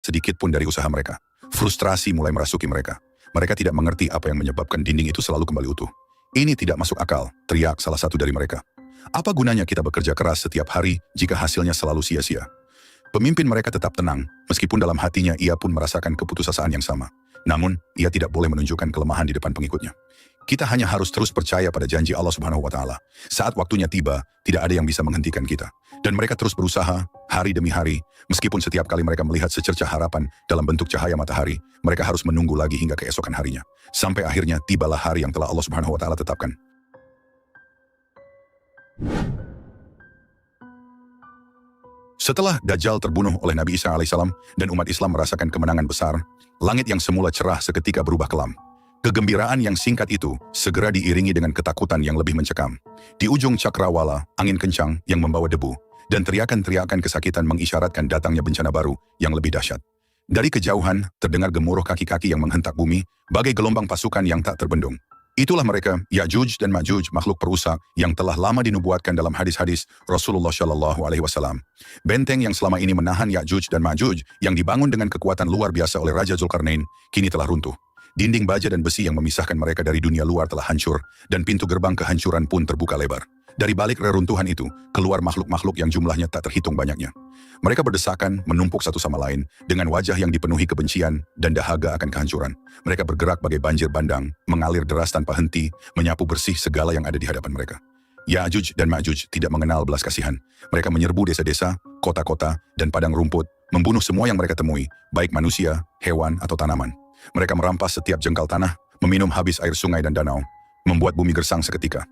sedikit pun dari usaha mereka. Frustrasi mulai merasuki mereka. Mereka tidak mengerti apa yang menyebabkan dinding itu selalu kembali utuh. Ini tidak masuk akal, teriak salah satu dari mereka. Apa gunanya kita bekerja keras setiap hari jika hasilnya selalu sia-sia? Pemimpin mereka tetap tenang, meskipun dalam hatinya ia pun merasakan keputusasaan yang sama. Namun, ia tidak boleh menunjukkan kelemahan di depan pengikutnya. Kita hanya harus terus percaya pada janji Allah Subhanahu wa Ta'ala. Saat waktunya tiba, tidak ada yang bisa menghentikan kita. Dan mereka terus berusaha, hari demi hari, meskipun setiap kali mereka melihat secercah harapan dalam bentuk cahaya matahari, mereka harus menunggu lagi hingga keesokan harinya. Sampai akhirnya tibalah hari yang telah Allah Subhanahu wa Ta'ala tetapkan. Setelah Dajjal terbunuh oleh Nabi Isa alaihissalam dan umat Islam merasakan kemenangan besar, langit yang semula cerah seketika berubah kelam. Kegembiraan yang singkat itu segera diiringi dengan ketakutan yang lebih mencekam. Di ujung cakrawala, angin kencang yang membawa debu, dan teriakan-teriakan kesakitan mengisyaratkan datangnya bencana baru yang lebih dahsyat. Dari kejauhan, terdengar gemuruh kaki-kaki yang menghentak bumi, bagai gelombang pasukan yang tak terbendung. Itulah mereka, Ya'juj dan Ma'juj, makhluk perusak yang telah lama dinubuatkan dalam hadis-hadis Rasulullah Shallallahu Alaihi Wasallam. Benteng yang selama ini menahan Ya'juj dan Ma'juj yang dibangun dengan kekuatan luar biasa oleh Raja Zulkarnain, kini telah runtuh. Dinding baja dan besi yang memisahkan mereka dari dunia luar telah hancur, dan pintu gerbang kehancuran pun terbuka lebar. Dari balik reruntuhan itu, keluar makhluk-makhluk yang jumlahnya tak terhitung banyaknya. Mereka berdesakan, menumpuk satu sama lain, dengan wajah yang dipenuhi kebencian dan dahaga akan kehancuran. Mereka bergerak bagai banjir bandang, mengalir deras tanpa henti, menyapu bersih segala yang ada di hadapan mereka. Ya'juj dan Ma'juj tidak mengenal belas kasihan. Mereka menyerbu desa-desa, kota-kota, dan padang rumput, membunuh semua yang mereka temui, baik manusia, hewan, atau tanaman. Mereka merampas setiap jengkal tanah, meminum habis air sungai dan danau, membuat bumi gersang seketika.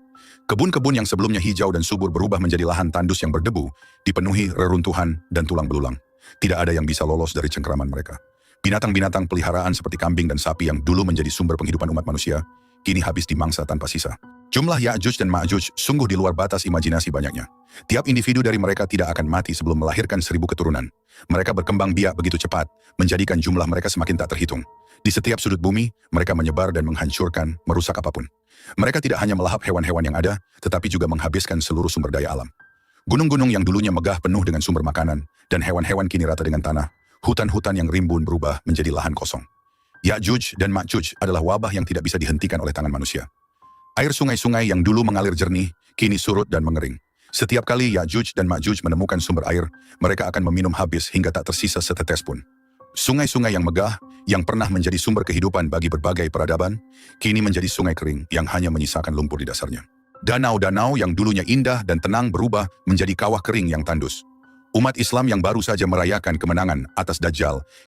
Kebun-kebun yang sebelumnya hijau dan subur berubah menjadi lahan tandus yang berdebu, dipenuhi reruntuhan dan tulang belulang. Tidak ada yang bisa lolos dari cengkeraman mereka. Binatang-binatang peliharaan seperti kambing dan sapi yang dulu menjadi sumber penghidupan umat manusia, kini habis dimangsa tanpa sisa. Jumlah Ya'juj dan Ma'juj sungguh di luar batas imajinasi banyaknya. Tiap individu dari mereka tidak akan mati sebelum melahirkan 1000 keturunan. Mereka berkembang biak begitu cepat, menjadikan jumlah mereka semakin tak terhitung. Di setiap sudut bumi, mereka menyebar dan menghancurkan, merusak apapun. Mereka tidak hanya melahap hewan-hewan yang ada, tetapi juga menghabiskan seluruh sumber daya alam. Gunung-gunung yang dulunya megah penuh dengan sumber makanan, dan hewan-hewan kini rata dengan tanah. Hutan-hutan yang rimbun berubah menjadi lahan kosong. Ya'juj dan Ma'juj adalah wabah yang tidak bisa dihentikan oleh tangan manusia. Air sungai-sungai yang dulu mengalir jernih, kini surut dan mengering. Setiap kali Ya'juj dan Ma'juj menemukan sumber air, mereka akan meminum habis hingga tak tersisa setetes pun. Sungai-sungai yang megah, yang pernah menjadi sumber kehidupan bagi berbagai peradaban, kini menjadi sungai kering yang hanya menyisakan lumpur di dasarnya. Danau-danau yang dulunya indah dan tenang berubah menjadi kawah kering yang tandus. Umat Islam yang baru saja merayakan kemenangan atas Dajjal,